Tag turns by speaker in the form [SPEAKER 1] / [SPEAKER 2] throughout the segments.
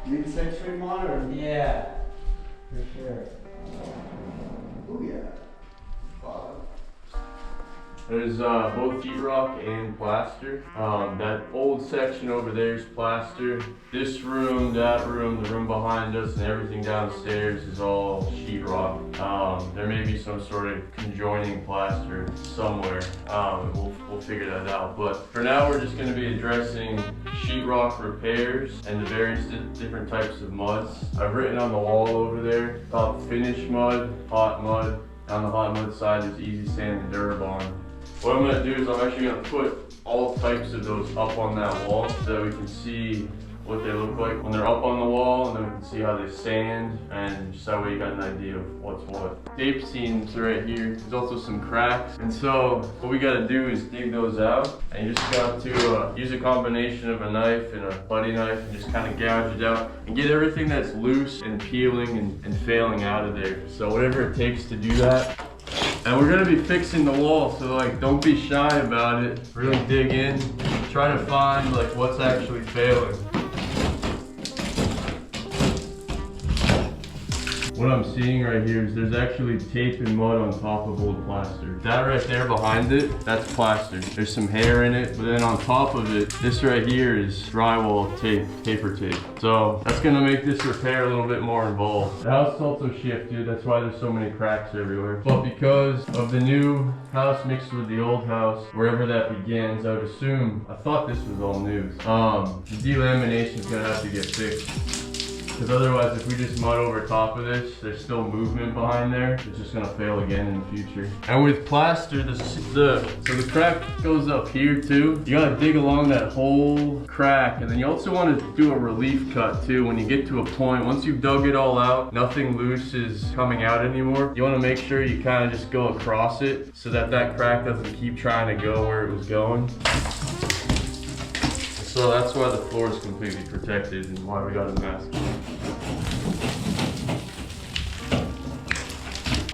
[SPEAKER 1] Mid-century modern?
[SPEAKER 2] Yeah, for sure.
[SPEAKER 1] Oh yeah. Father.
[SPEAKER 3] There's both sheetrock and plaster. That old section over there is plaster. This room, that room, the room behind us, and everything downstairs is all sheetrock. There may be some sort of conjoining plaster somewhere. We'll figure that out. But for now, we're just going to be addressing sheetrock repairs and the various different types of muds. I've written on the wall over there about finish mud, hot mud. On the hot mud side, there's easy sand and Durabond. What I'm going to do is I'm actually going to put all types of those up on that wall so that we can see what they look like when they're up on the wall, and then we can see how they sand, and just that way you got an idea of what's what. Tape seams right here. There's also some cracks, and so what we got to do is dig those out, and you just got to use a combination of a knife and a putty knife and just kind of gouge it out and get everything that's loose and peeling and failing out of there. So whatever it takes to do that. And we're gonna be fixing the wall, so like don't be shy about it. Really dig in, try to find like what's actually failing. What I'm seeing right here is there's actually tape and mud on top of old plaster. That right there behind it, that's plaster. There's some hair in it, but then on top of it, this right here is drywall tape, paper tape. So that's gonna make this repair a little bit more involved. The house is also shifted, that's why there's so many cracks everywhere. But because of the new house mixed with the old house, wherever that begins, I would assume, I thought this was all new. The delamination is gonna have to get fixed. Because otherwise, if we just mud over top of this, there's still movement behind there. It's just gonna fail again in the future. And with plaster, so the crack goes up here too. You gotta dig along that whole crack, and then you also want to do a relief cut too. When you get to a point, once you've dug it all out, nothing loose is coming out anymore. You want to make sure you kind of just go across it so that that crack doesn't keep trying to go where it was going. So that's why the floor is completely protected and why we got a mask.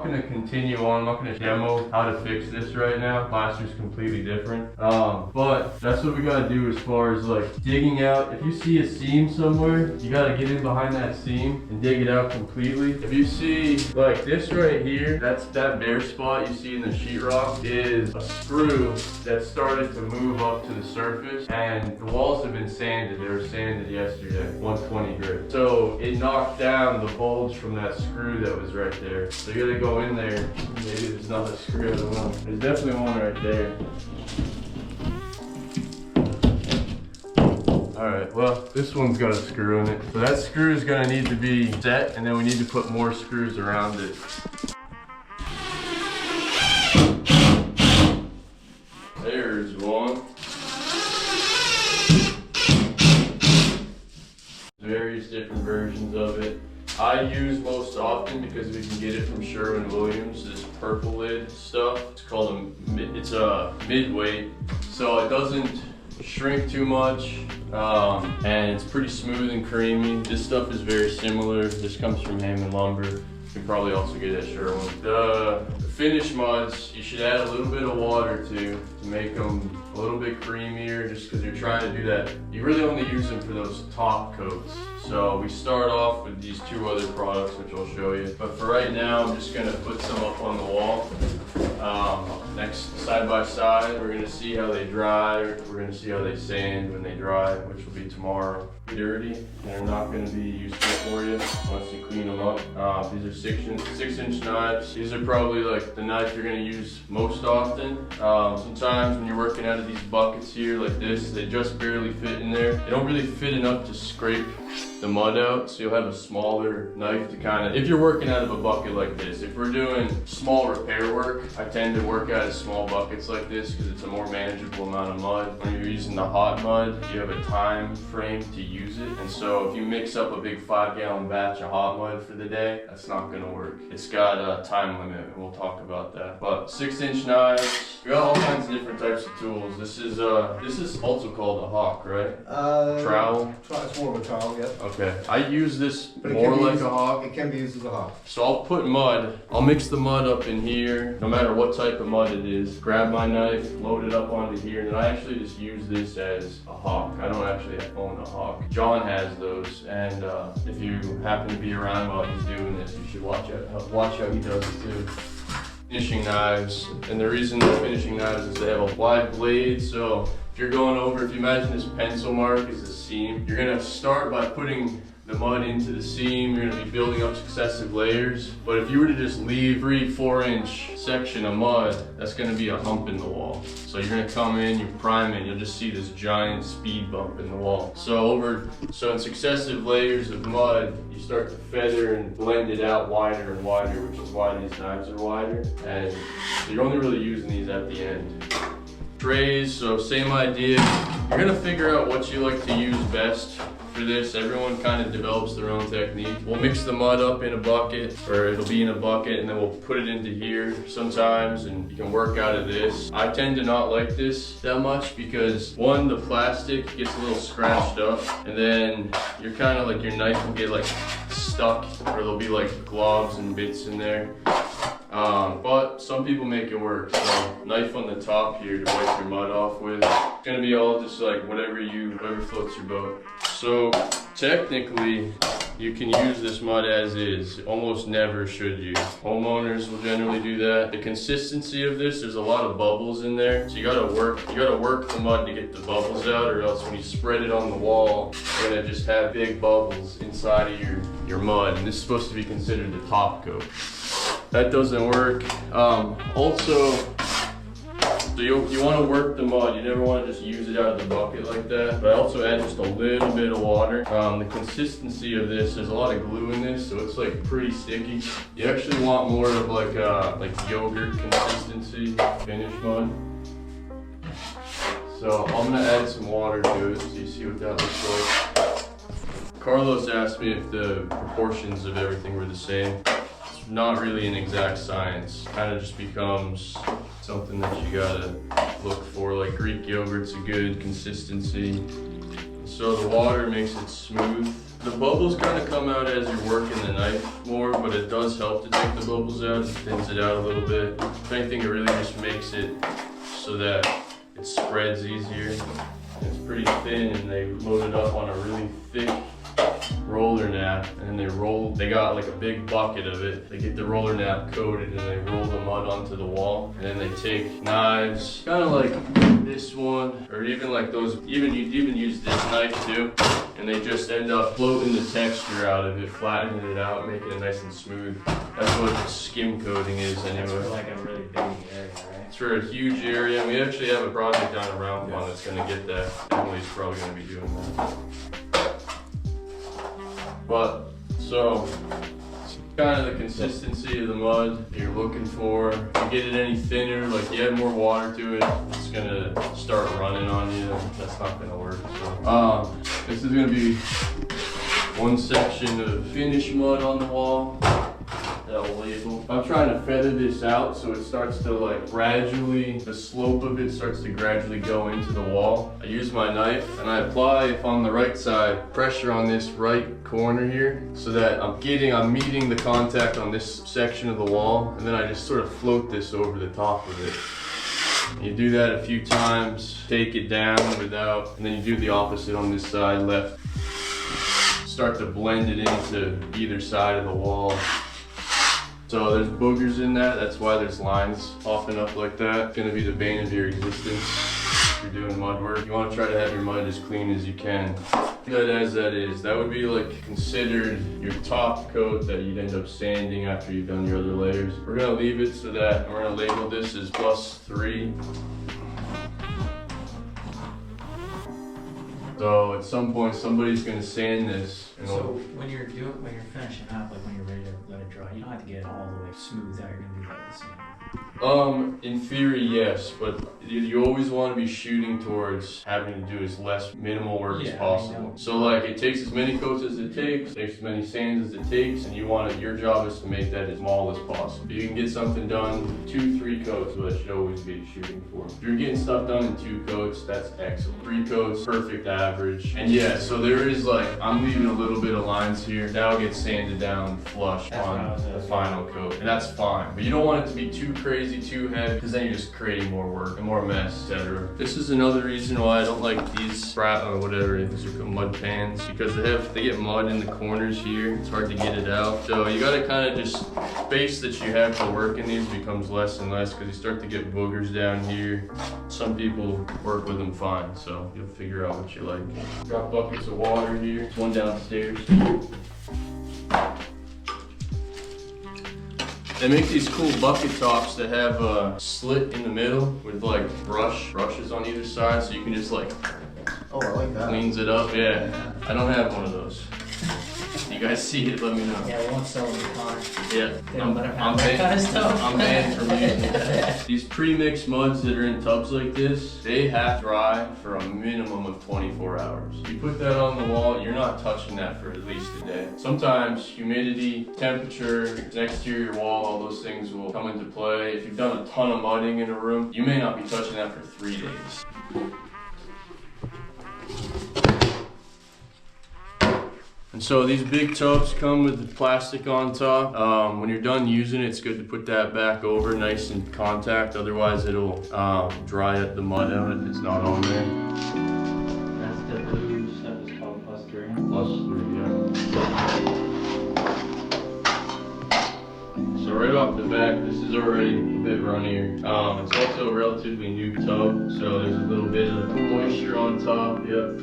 [SPEAKER 3] I'm gonna continue on. I'm not gonna demo how to fix this right now. Plaster's completely different. But that's what we gotta do as far as like digging out. If you see a seam somewhere, you gotta get in behind that seam and dig it out completely. If you see like this right here, that's that bare spot you see in the sheetrock is a screw that started to move up to the surface, and the walls have been sanded. They were sanded yesterday, 120 grit. So it knocked down the bulge from that screw that was right there. So you gotta go in there. Maybe there's not a screw, I don't know. There's definitely one right there. Alright, well, this one's got a screw in it. So that screw is gonna need to be set, and then we need to put more screws around it. There's one. Various different versions of it. I use most often, because we can get it from Sherwin-Williams, this purple lid stuff. It's called a mid-weight, so it doesn't shrink too much, and it's pretty smooth and creamy. This stuff is very similar. This comes from Hammond Lumber. You can probably also get it at Sherwin. The finish muds, you should add a little bit of water to make them a little bit creamier, just because you're trying to do that. You really only use them for those top coats. So we start off with these two other products, which I'll show you. But for right now, I'm just gonna put some up on the wall. Next, side by side, we're gonna see how they dry. We're gonna see how they sand when they dry, which will be tomorrow. Dirty, and they're not gonna be useful for you once you clean them up. These are 6-inch knives. These are probably like the knife you're gonna use most often. Sometimes when you're working out of these buckets here like this, they just barely fit in there. They don't really fit enough to scrape the mud out, so you'll have a smaller knife to kind of, if you're working out of a bucket like this. If we're doing small repair work, I tend to work out of small buckets like this because it's a more manageable amount of mud. When you're using the hot mud, you have a time frame to use it, and so if you mix up a big 5-gallon batch of hot mud for the day, that's not gonna work. It's got a time limit, and we'll talk about that. But 6-inch knives, we got all kinds of different types of tools. This is also called a hawk, right? Trowel.
[SPEAKER 1] It's more of a trowel, yeah.
[SPEAKER 3] Okay, I use this more like a hawk.
[SPEAKER 1] It can be used as a hawk.
[SPEAKER 3] So I'll put mud, I'll mix the mud up in here, no matter what type of mud it is. Grab my knife, load it up onto here, and then I actually just use this as a hawk. I don't actually own a hawk. John has those, and if you happen to be around while he's doing this, you should watch how he does it too. Finishing knives, and the reason they're finishing knives is they have a wide blade, so if you're going over, if you imagine this pencil mark is a seam, you're gonna start by putting the mud into the seam. You're gonna be building up successive layers. But if you were to just leave 3-4 inch section of mud, that's gonna be a hump in the wall. So you're gonna come in, you prime it, you'll just see this giant speed bump in the wall. So in successive layers of mud, you start to feather and blend it out wider and wider, which is why these knives are wider. And you're only really using these at the end. Trays, so same idea. You're gonna figure out what you like to use best. For this, everyone kind of develops their own technique. We'll mix the mud up in a bucket, or it'll be in a bucket, and then we'll put it into here sometimes, and you can work out of this. I tend to not like this that much because one, the plastic gets a little scratched up, and then you're kind of like, your knife will get like stuck, or there'll be like globs and bits in there. But some people make it work. So knife on the top here to wipe your mud off with. It's gonna be all just like whatever floats your boat. So technically, you can use this mud as is. Almost never should you. Homeowners will generally do that. The consistency of this, there's a lot of bubbles in there. So you gotta work the mud to get the bubbles out, or else when you spread it on the wall, you're gonna just have big bubbles inside of your mud. And this is supposed to be considered the top coat. That doesn't work. Also, so you want to work the mud. You never want to just use it out of the bucket like that. But I also add just a little bit of water. The consistency of this, there's a lot of glue in this, so it's like pretty sticky. You actually want more of like yogurt consistency, finished mud. So I'm gonna add some water to it so you see what that looks like. Carlos asked me if the proportions of everything were the same. Not really an exact science. Kind of just becomes something that you gotta look for. Like Greek yogurt's a good consistency. So the water makes it smooth. The bubbles kind of come out as you're working the knife more, but it does help to take the bubbles out. It thins it out a little bit. If anything, it really just makes it so that it spreads easier. It's pretty thin, and they load it up on a really thick roller nap, and they got like a big bucket of it. They get the roller nap coated, and they roll the mud onto the wall, and then they take knives, kind of like this one, or even like those, you even use this knife too, and they just end up floating the texture out of it, flattening it out, making it nice and smooth. That's what skim coating is anyway.
[SPEAKER 2] That's for like a really big area, right?
[SPEAKER 3] It's for a huge area. We actually have a project down around one that's gonna get that. Emily's probably gonna be doing that. But, so, kind of the consistency of the mud you're looking for. If you get it any thinner, like you add more water to it, it's gonna start running on you. That's not gonna work. So, this is gonna be one section of finished mud on the wall that will label. I'm trying to feather this out so it starts to like gradually, the slope of it starts to gradually go into the wall. I use my knife and I apply, if on the right side, pressure on this right corner here so that I'm meeting the contact on this section of the wall, and then I just sort of float this over the top of it. You do that a few times, take it down without, and then you do the opposite on this side, left. Start to blend it into either side of the wall. So there's boogers in that, that's why there's lines popping up like that. It's gonna be the bane of your existence if you're doing mud work. You wanna try to have your mud as clean as you can. That as that is, that would be like considered your top coat that you'd end up sanding after you've done your other layers. We're gonna leave it so that, we're gonna label this as +3. So at some point somebody's gonna sand this.
[SPEAKER 2] So when you're finishing up, like when you're ready to let it dry, you don't have to get it all the way smooth out. You're gonna do like the same.
[SPEAKER 3] In theory, yes, but you always want to be shooting towards having to do as less minimal work as possible. So like it takes as many coats as it takes as many sands as it takes, and your job is to make that as small as possible. You can get something done 2-3 coats, but that should always be shooting for. If you're getting stuff done in 2 coats, that's excellent. 3 coats, perfect average. And yeah, so there is like, I'm leaving a little bit of lines here. That'll get sanded down flush on the final coat, and that's fine. But you don't want it to be too crazy crazy too heavy, because then you're just creating more work and more mess, etc. This is another reason why I don't like these or whatever, these are called mud pans, because they get mud in the corners here. It's hard to get it out. So you gotta kind of just, space that you have to work in these becomes less and less, because you start to get boogers down here. Some people work with them fine, so you'll figure out what you like. Got buckets of water here. There's one downstairs. They make these cool bucket tops that have a slit in the middle with like brushes on either side, so you can just like,
[SPEAKER 1] Oh, I like that.
[SPEAKER 3] cleans it up. Yeah, I don't have one of those. You guys see it, let me know.
[SPEAKER 2] Yeah, we won't sell them in Connor.
[SPEAKER 3] Yeah,
[SPEAKER 2] They don't let her have that kind of stuff.
[SPEAKER 3] I'm banned from using it. These pre-mixed muds that are in tubs like this, they have to dry for a minimum of 24 hours. You put that on the wall, you're not touching that for at least a day. Sometimes humidity, temperature, next to your wall, all those things will come into play. If you've done a ton of mudding in a room, you may not be touching that for 3 days. And so these big tubs come with the plastic on top. When you're done using it, it's good to put that back over nice in contact, otherwise it'll dry the mud out if it's not on there.
[SPEAKER 2] That's the blue stuff is called +3.
[SPEAKER 3] +3, yeah. So right off the back, this is already a bit runnier. It's also a relatively new tub, so there's a little bit of moisture on top, yep.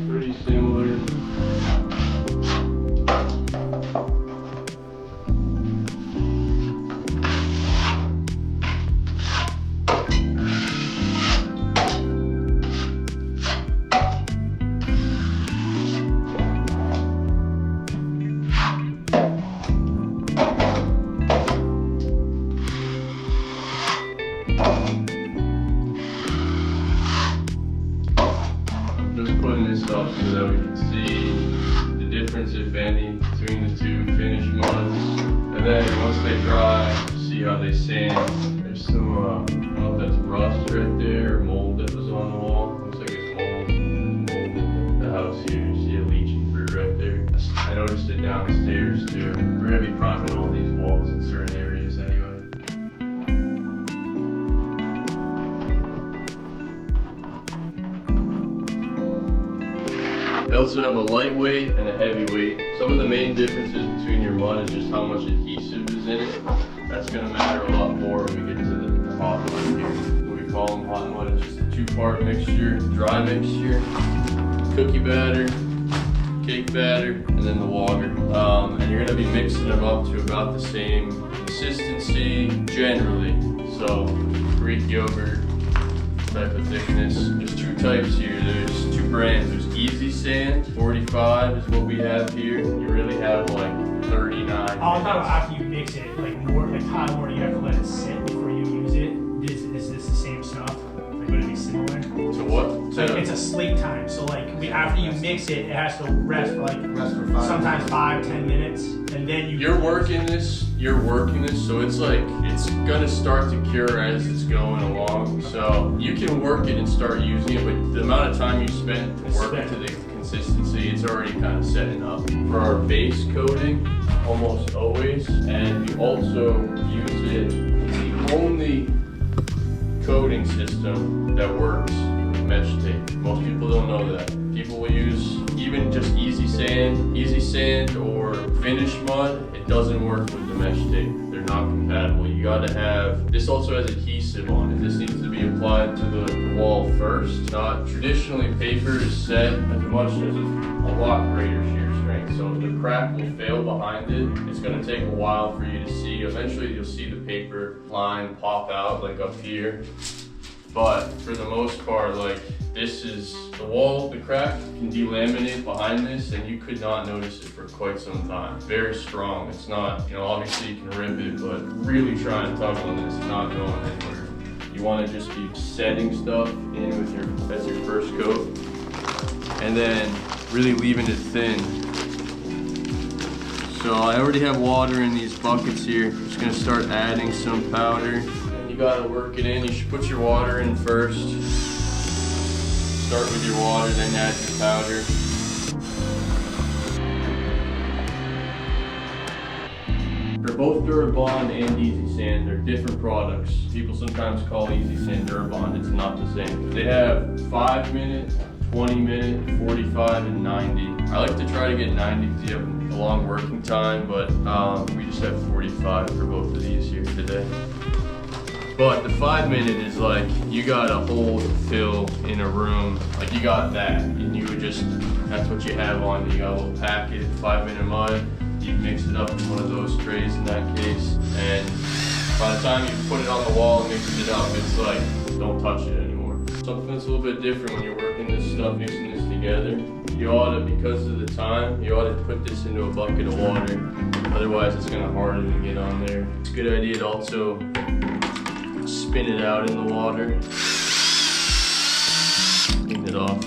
[SPEAKER 3] Pretty similar. Just putting this up so that we can see the difference, if any, between the two finished muds. And then once they dry, see how they sand. There's some, I don't know if that's rust right there or mold that was on the wall. Looks like it's mold. There's mold in the house here. You see it leaching through right there. I noticed it downstairs too. We're gonna be priming all these walls in certain areas anyway. They also have a lightweight and a heavyweight. Some of the main differences between your mud is just how much adhesive is in it. That's gonna matter a lot more when we get to the hot mud here. What we call them hot mud, it's just a 2-part mixture, dry mixture, cookie batter, cake batter, and then the water. And you're gonna be mixing them up to about the same consistency generally. So Greek yogurt type of thickness. There's 2 types here. There's 2 brands. There's Easy Sand, 45 is what we have here. You really have like 39.
[SPEAKER 4] Oh, I'm talking about after you mix it, like more, like how long do you have to let it sit before you use it? Is this the same stuff? Like would it be similar?
[SPEAKER 3] To what?
[SPEAKER 4] Like it's a sleep time, so like after you mix it, it has to rest for like sometimes 5-10 minutes, and then
[SPEAKER 3] You're working this, so it's like, it's gonna start to cure as it's going along. So you can work it and start using it, but the amount of time you spend to work it to the consistency, it's already kind of setting up. For our base coating, almost always, and we also use it, it's the only coating system that works with mesh tape. Most people don't know that. People will use even just easy sand or finished mud. It doesn't work with the mesh tape. They're not compatible. You gotta have, this also has adhesive on it. This needs to be applied to the wall first. Traditionally paper is set as much as a lot greater shear strength. So the crack will fail behind it. It's gonna take a while for you to see. Eventually you'll see the paper line pop out like up here. But for the most part, like this is the wall, the crack can delaminate behind this and you could not notice it for quite some time. Very strong. It's not, obviously you can rip it, but really try and tug on this, it's not going anywhere. You want to just be setting stuff in with as your first coat and then really leaving it thin. So I already have water in these buckets here. I'm just gonna start adding some powder. You gotta work it in. You should put your water in first. Start with your water, then add your powder. both Durabond and Easy Sand are different products. People sometimes call Easy Sand Durabond, it's not the same. They have 5 minute, 20 minute, 45, and 90. I like to try to get 90 because you have a long working time, but we just have 45 for both of these here today. But the 5 minute is like, you got a hold fill in a room, like you got that, and you would just, that's what you have on, you got a little packet, 5 minute mud, you mix it up in one of those trays in that case, and by the time you put it on the wall and mix it up, it's like, don't touch it anymore. Something that's a little bit different when you're working this stuff, mixing this together, you ought to, because of the time, you ought to put this into a bucket of water, otherwise it's gonna harden and get on there. It's a good idea to also spin it out in the water, clean it off.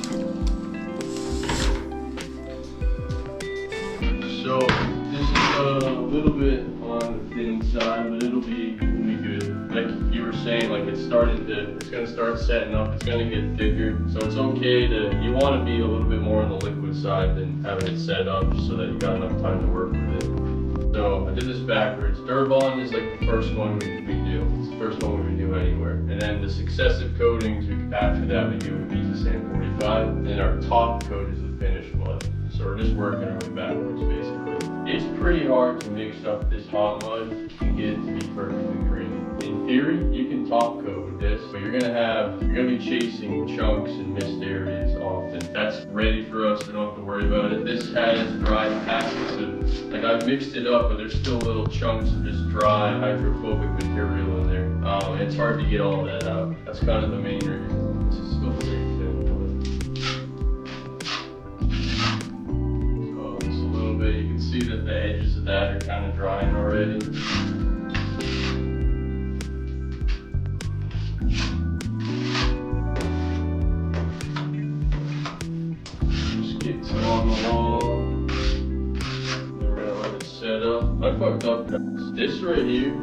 [SPEAKER 3] So this is a little bit on the thin side, but it'll be good. Like you were saying, like it's gonna start setting up, it's gonna get thicker. So it's okay you want to be a little bit more on the liquid side than having it set up so that you got enough time to work with it. So I did this backwards. Durabond is like the first one we do. It's the first one we would do anywhere. And then the successive coatings, after that we do with Easy Sand 45. And then our top coat is the finished mud. So we're just working our way backwards basically. It's pretty hard to mix up this hot mud and get it to be perfectly creamy. In theory, you can top coat with this, but you're gonna be chasing chunks and missed areas often. That's ready for us, we don't have to worry about it. This has dry packets of, like I've mixed it up, but there's still little chunks of just dry hydrophobic material in there. And it's hard to get all that out. That's kind of the main reason. This is still pretty thin. So it's a little bit, you can see that the edges of that are kind of drying already. On the wall, then we're gonna let it set up. I fucked up. This right here,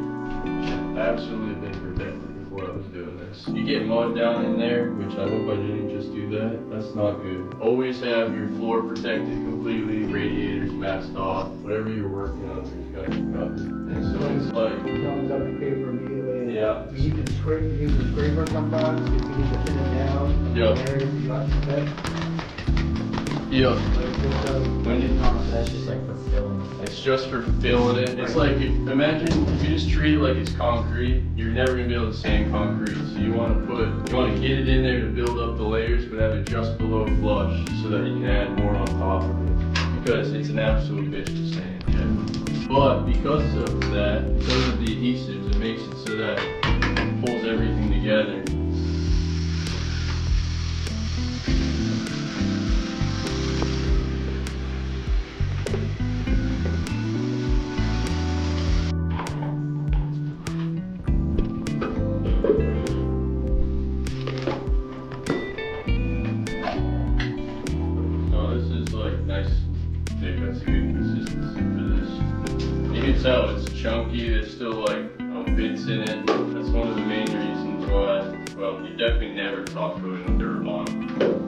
[SPEAKER 3] absolutely been protected before I was doing this. You get mud down in there, which I hope I didn't just do that. That's not good. Always have your floor protected completely, radiators masked off, whatever you're working on, you've got it covered. And so it's like,
[SPEAKER 5] It comes up in paper immediately.
[SPEAKER 3] yeah.
[SPEAKER 5] You can use the scraper sometimes if you need to thin it down.
[SPEAKER 3] Yeah.
[SPEAKER 5] Areas you like to fit.
[SPEAKER 3] Yeah.
[SPEAKER 2] When you that's just like for filling.
[SPEAKER 3] It's just for filling it. It's like, imagine if you just treat it like it's concrete, you're never gonna be able to sand concrete. So you wanna get it in there to build up the layers, but have it just below flush so that you can add more on top of it. Because it's an absolute bitch to sand, yeah. But because of that, because of the adhesives, it makes it so that it pulls everything together. That's a good consistency for this. You can tell it's chunky, there's still like bits in it. That's one of the main reasons why, well, you definitely never top coat in Durabond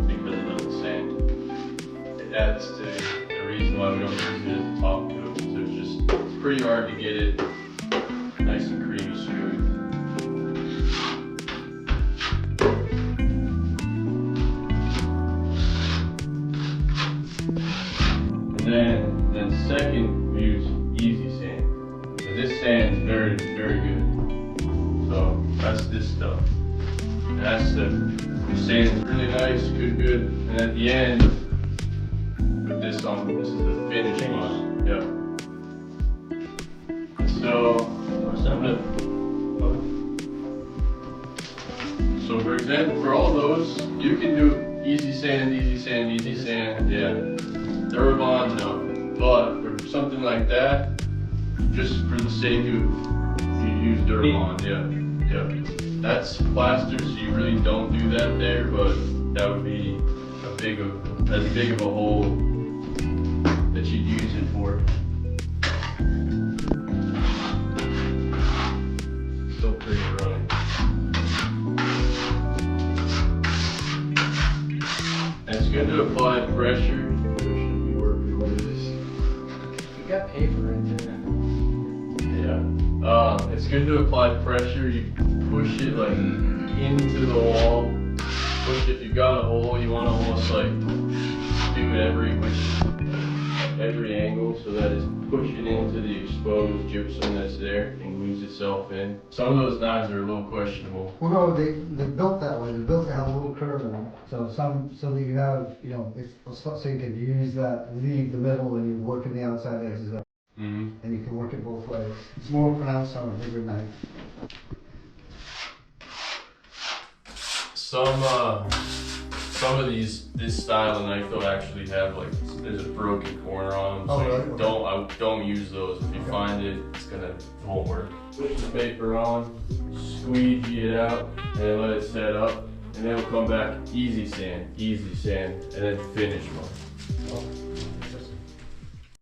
[SPEAKER 3] because of the sand. It adds to the reason why we don't use it as a top coat. So it's pretty hard to get it nice and creamy smooth. Then second, we use Easy Sand. And this sand is very, very good. So that's this stuff. And that's the sand's really nice, good. And at the end, put this on. This is the finished one. Yeah. So for example, for all those, you can do Easy Sand, yeah. Durabond, no. But for something like that, just for the sake of, you use Durabond, yeah. That's plaster, so you really don't do that there, but that would be as big of a hole that you'd use it for. Still pretty running. And it's good to apply pressure.
[SPEAKER 2] You got paper in there.
[SPEAKER 3] Yeah. It's good to apply pressure. You push it like into the wall. Push it. If you've got a hole, you want to almost like do it every angle so that it's pushing into the exposed gypsum that's there and glues itself in. Some of those knives are a little questionable.
[SPEAKER 5] Well, no, they're built that way. They're built to have a little curve in them. So so that you have, you know, so you can use that, leave the middle and you work in the outside edges up.
[SPEAKER 3] Mm-hmm.
[SPEAKER 5] And you can work it both ways. It's more pronounced on a bigger knife.
[SPEAKER 3] Some of this style of knife they'll actually have like there's a broken corner on them.
[SPEAKER 5] Oh,
[SPEAKER 3] So
[SPEAKER 5] really? Okay.
[SPEAKER 3] don't use those. If you find it, it won't work. Push the paper on, squeegee it out, and then let it set up, and then it'll come back easy sand, and then finish one.